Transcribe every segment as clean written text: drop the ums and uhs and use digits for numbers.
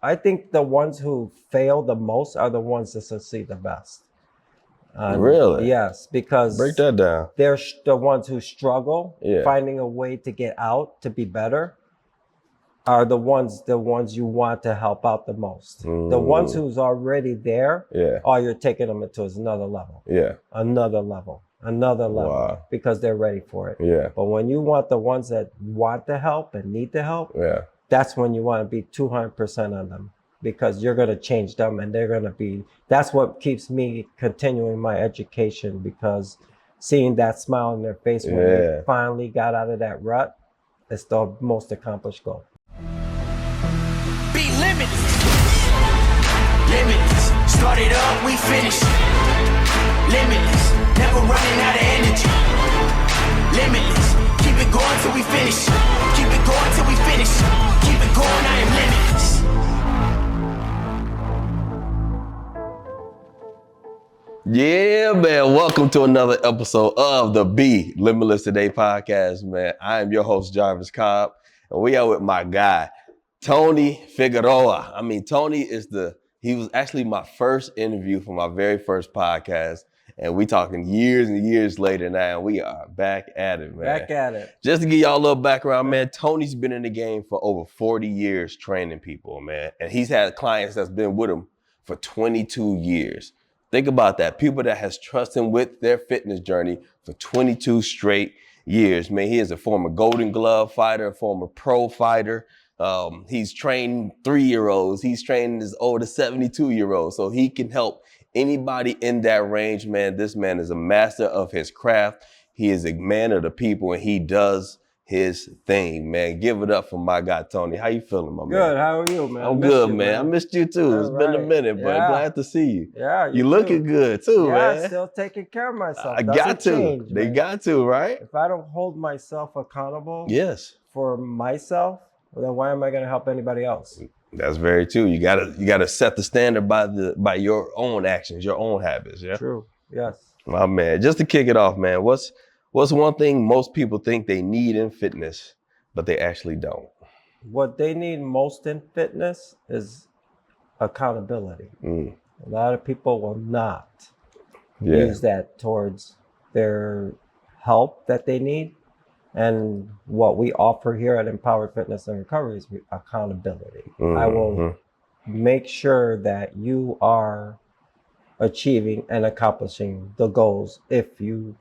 I think the ones who fail the most are the ones that succeed the best. Really? Yes, because Break that down. they're the ones who struggle, Yeah. finding a way to get out, to be better, are the ones you want to help out the most. The ones who's already there, you're taking them into another level. Yeah. Another level. Wow. Because they're ready for it. Yeah. But when you want the ones that want the help and need the help, that's when you want to be 200% on them, because you're going to change them and they're going to be, that's what keeps me continuing my education, because seeing that smile on their face when they finally got out of that rut, it's the most accomplished goal. Be limitless. Limitless. Started up, we finished. Limitless. Never running out of energy. Limitless. Keep it going till we finish. Keep it going till we finish. Keep it going, I am limitless. Yeah, man. Welcome to another episode of the Be Limitless Today Podcast, man. I am your host, Jarvis Cobb, and we are with my guy, Tony Figueroa. I mean, Tony he was actually my first interview for my very first podcast. And we talking years and years later now, and we are back at it, man. Back at it. Just to give y'all a little background, man, Tony's been in the game for over 40 years training people, man. And he's had clients that's been with him for 22 years. Think about that. People that has trusted him with their fitness journey for 22 straight years, man. He is a former Golden Glove fighter, a former pro fighter. He's trained 3-year-olds. He's trained as old as 72-year-olds. So he can help anybody in that range, man. This man is a master of his craft. He is a man of the people, and he does his thing, man. Give it up for my guy, Tony. How you feeling, my man? Good. How are you, man? I'm good, man. I missed you too. It's been a minute, but glad to see you. Yeah, you looking good too, man. Yeah, still taking care of myself. I got to. They got to, right? If I don't hold myself accountable, yes, for myself, then why am I going to help anybody else? That's very true. You gotta set the standard by your own actions, your own habits. Yeah. True. Yes. My man. Just to kick it off, man. What's one thing most people think they need in fitness, but they actually don't? What they need most in fitness is accountability. A lot of people will not use that towards their help that they need. And what we offer here at Empowered Fitness and Recovery is accountability. I will make sure that you are achieving and accomplishing the goals if you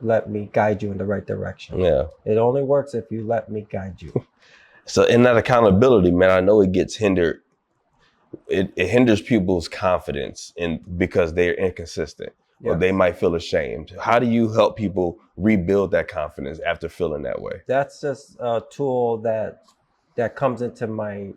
let me guide you in the right direction. Yeah. It only works if you let me guide you. So in that accountability, man, I know it gets hindered. It hinders people's confidence because they're inconsistent. Or they might feel ashamed. How do you help people rebuild that confidence after feeling that way? That's just a tool that comes into my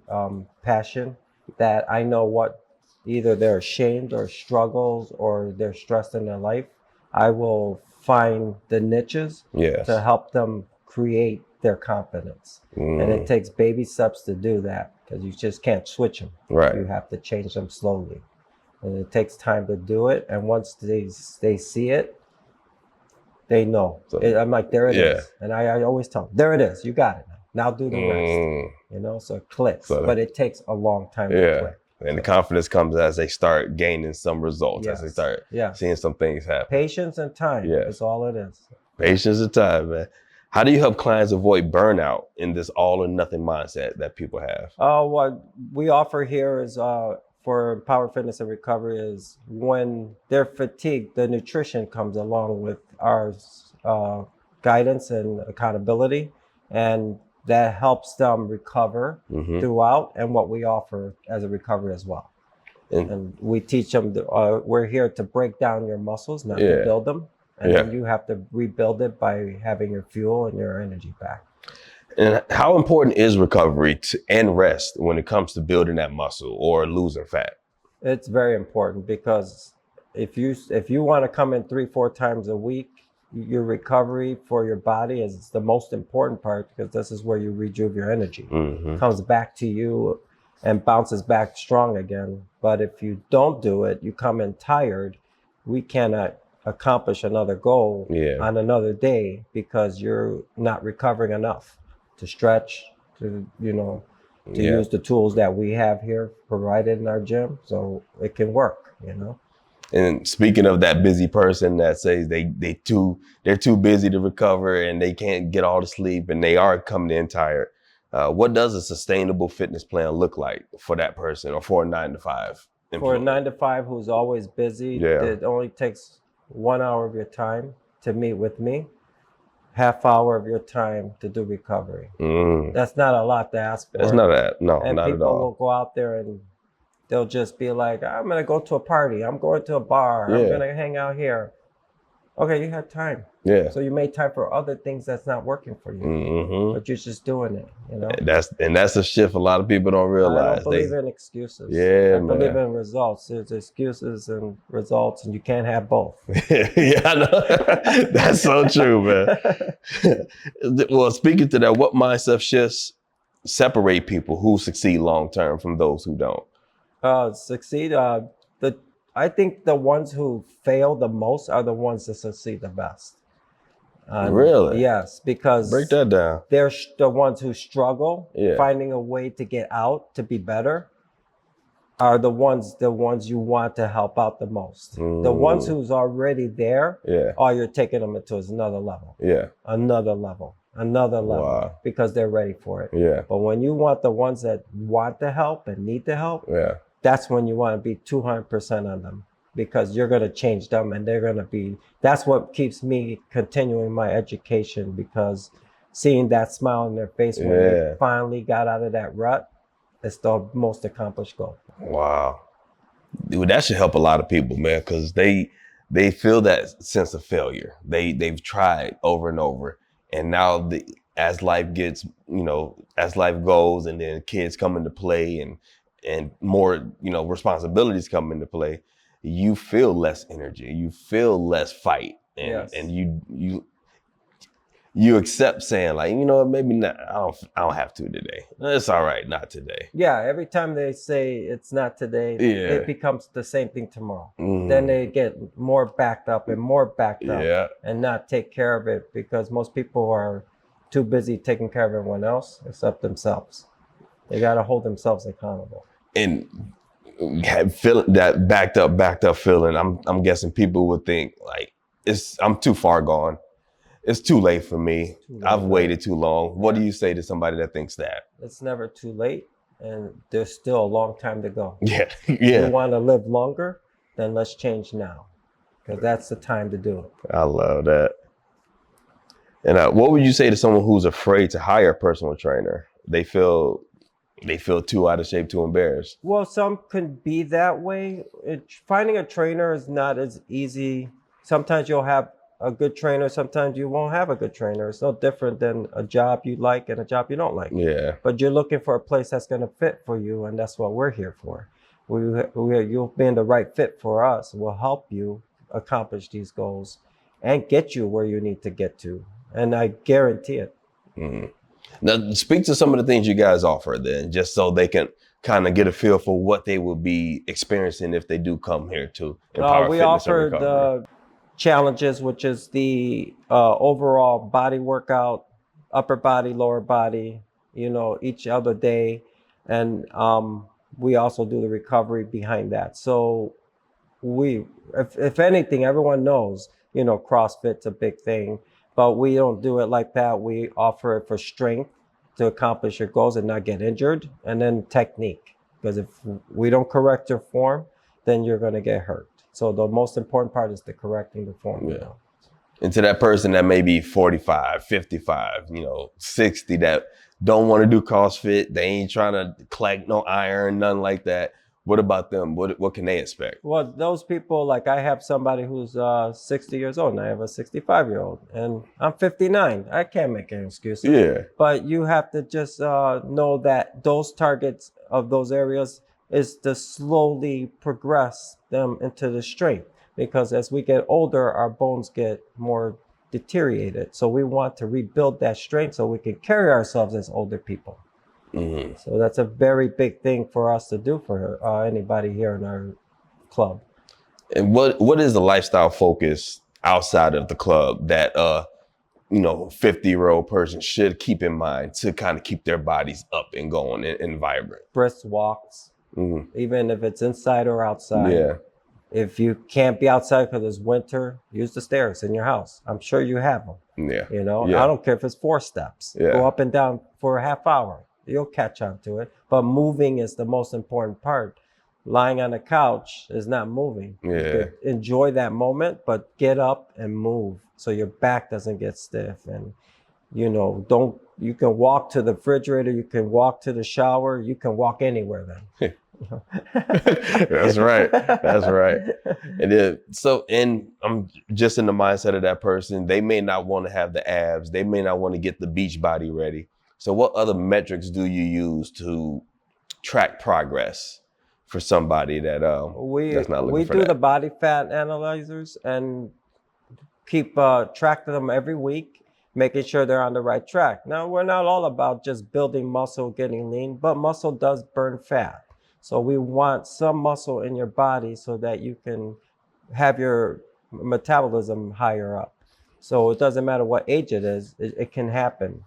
passion, that I know what either they're ashamed or struggles or they're stressed in their life. I will find the niches to help them create their confidence. And it takes baby steps to do that, because you just can't switch them. Right. You have to change them slowly. And it takes time to do it. And once they see it, they know. I'm like, there it is. And I always tell them, there it is. You got it. Now do the rest. So it clicks. But it takes a long time to click. And the confidence comes as they start gaining some results, as they start seeing some things happen. Patience and time is all it is. Patience and time, man. How do you help clients avoid burnout in this all or nothing mindset that people have? What we offer here is for Power Fitness and Recovery is when they're fatigued, the nutrition comes along with our guidance and accountability, and that helps them recover throughout, and what we offer as a recovery as well. And we teach them, we're here to break down your muscles, not to build them. And then you have to rebuild it by having your fuel and your energy back. And how important is recovery and rest when it comes to building that muscle or losing fat? It's very important, because if you want to come in 3-4 times a week, your recovery for your body is the most important part, because this is where you rejuve your energy. It comes back to you and bounces back strong again. But if you don't do it, you come in tired, we cannot accomplish another goal on another day, because you're not recovering enough to stretch, to to use the tools that we have here provided in our gym, so it can work, you know. And speaking of that busy person that says they're too busy to recover and they can't get all the sleep and they are coming in tired, what does a sustainable fitness plan look like for that person or for a 9-to-5 employee? For a 9-to-5 who's always busy, it only takes 1 hour of your time to meet with me, half hour of your time to do recovery. That's not a lot to ask for. That's not that. No, and not at all. People will go out there and they'll just be like, I'm going to go to a party. I'm going to a bar. I'm going to hang out here. Okay, you had time. Yeah. So you made time for other things that's not working for you. But you're just doing it, you know? That's a shift a lot of people don't realize. I don't believe in excuses. Yeah, I believe in results. There's excuses and results, and you can't have both. Yeah, I know. That's so true, man. Well, speaking to that, what mindset shifts separate people who succeed long-term from those who don't? Succeed. I think the ones who fail the most are the ones that succeed the best. Really? Yes, because break that down. They're the ones who struggle, finding a way to get out, to be better, are the ones you want to help out the most. The ones who's already there, you're taking them to another level. Yeah. Another level. Wow. Because they're ready for it. Yeah. But when you want the ones that want the help and need the help, that's when you want to be 200% on them, because you're going to change them and they're going to be, that's what keeps me continuing my education, because seeing that smile on their face when they finally got out of that rut, it's the most accomplished goal. Wow. Dude, that should help a lot of people, man, because they feel that sense of failure. They've tried over and over. And now as life gets, as life goes and then kids come into play and more, responsibilities come into play, you feel less energy, you feel less fight. And you accept saying like, maybe not, I don't have to today. It's all right, not today. Yeah, every time they say it's not today, it becomes the same thing tomorrow. Then they get more backed up and and not take care of it, because most people are too busy taking care of everyone else except themselves. They got to hold themselves accountable. And feeling that backed up feeling, I'm guessing people would think like, I'm too far gone. It's too late for me. I've waited too long. What do you say to somebody that thinks that? It's never too late, and there's still a long time to go. Yeah. If you want to live longer, then let's change now, because that's the time to do it. I love that. And what would you say to someone who's afraid to hire a personal trainer? They feel too out of shape, too embarrassed. Well, some can be that way. Finding a trainer is not as easy. Sometimes you'll have a good trainer, sometimes you won't have a good trainer. It's no different than a job you like and a job you don't like. Yeah. But you're looking for a place that's going to fit for you, and that's what we're here for. You'll be in the right fit for us. We'll help you accomplish these goals and get you where you need to get to. And I guarantee it. Now, speak to some of the things you guys offer then, just so they can kind of get a feel for what they will be experiencing if they do come here to Empower we Fitness and offer Recovery. the challenges, which is the overall body workout, upper body, lower body, each other day. And we also do the recovery behind that. So if anything, everyone knows, CrossFit's a big thing, but we don't do it like that. We offer it for strength to accomplish your goals and not get injured, and then technique, because if we don't correct your form, then you're going to get hurt. So the most important part is the correcting the form. Yeah. And to that person that may be 45, 55, 60, that don't want to do CrossFit, they ain't trying to collect no iron, nothing like that. What about them? What can they expect? Well, those people, like I have somebody who's 60 years old and I have a 65-year-old, and I'm 59. I can't make any excuses. Yeah. But you have to just know that those targets of those areas is to slowly progress them into the strength, because as we get older, our bones get more deteriorated. So we want to rebuild that strength so we can carry ourselves as older people. So that's a very big thing for us to do for anybody here in our club. And what is the lifestyle focus outside of the club that 50-year-old person should keep in mind to kind of keep their bodies up and going and vibrant? Brisk walks, even if it's inside or outside. Yeah. If you can't be outside because it's winter, use the stairs in your house. I'm sure you have them. Yeah. I don't care if it's 4 steps. Yeah. Go up and down for a half hour. You'll catch on to it. But moving is the most important part. Lying on the couch is not moving. Yeah. You could enjoy that moment, but get up and move so your back doesn't get stiff. And you can walk to the refrigerator, you can walk to the shower, you can walk anywhere then. That's right. That's right. And then, I'm just in the mindset of that person. They may not want to have the abs. They may not want to get the beach body ready. So what other metrics do you use to track progress for somebody that's not looking we for do that? the body fat analyzers and keep track of them every week, making sure they're on the right track. Now, we're not all about just building muscle, getting lean, but muscle does burn fat. So we want some muscle in your body so that you can have your metabolism higher up. So it doesn't matter what age it is, it can happen.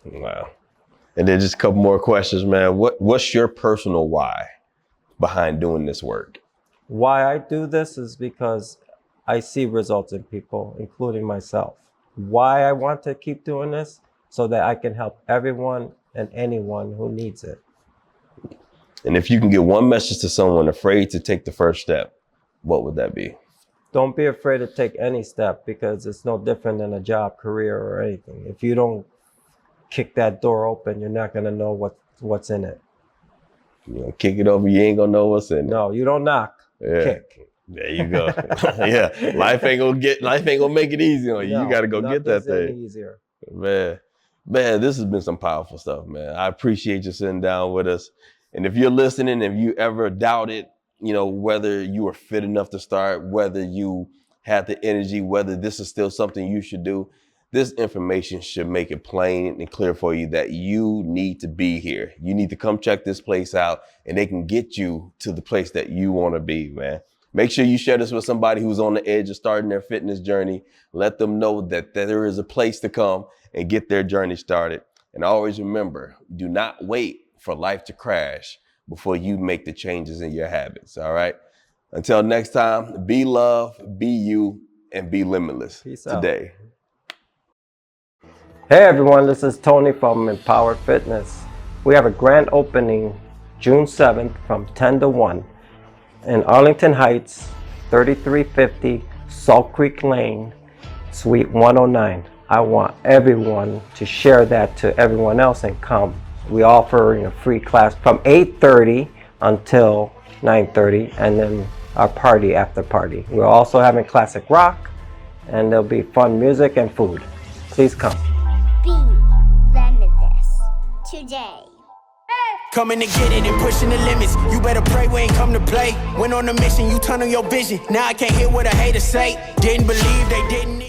Wow. And then just a couple more questions, man. What's your personal why behind doing this work? Why I do this is because I see results in people, including myself. Why I want to keep doing this? So that I can help everyone and anyone who needs it. And if you can give one message to someone afraid to take the first step, what would that be? Don't be afraid to take any step, because it's no different than a job, career, or anything. If you don't kick that door open, you're not going to know what's in it. Kick it over, you ain't going to know what's in it. No, you don't knock, kick. There you go. Yeah, life ain't gonna make it easy on you. No, you got to go get that thing. Any easier. Man, this has been some powerful stuff, man. I appreciate you sitting down with us. And if you're listening, if you ever doubted, whether you were fit enough to start, whether you had the energy, whether this is still something you should do, this information should make it plain and clear for you that you need to be here. You need to come check this place out, and they can get you to the place that you want to be, man. Make sure you share this with somebody who's on the edge of starting their fitness journey. Let them know that there is a place to come and get their journey started. And always remember, do not wait for life to crash before you make the changes in your habits. All right. Until next time, be love, be you, and be limitless. Peace out. Today. Hey everyone, this is Tony from Empowered Fitness. We have a grand opening June 7th from 10 to 1 in Arlington Heights, 3350 Salt Creek Lane, Suite 109. I want everyone to share that to everyone else and come. We offer a free class from 8:30 until 9:30, and then our party after party. We're also having classic rock, and there'll be fun music and food. Please come. Be Limitless Today. Coming to get it and pushing the limits. You better pray we ain't come to play. Went on a mission, you tunnel your vision. Now I can't hear what a hater say. Didn't believe they didn't need.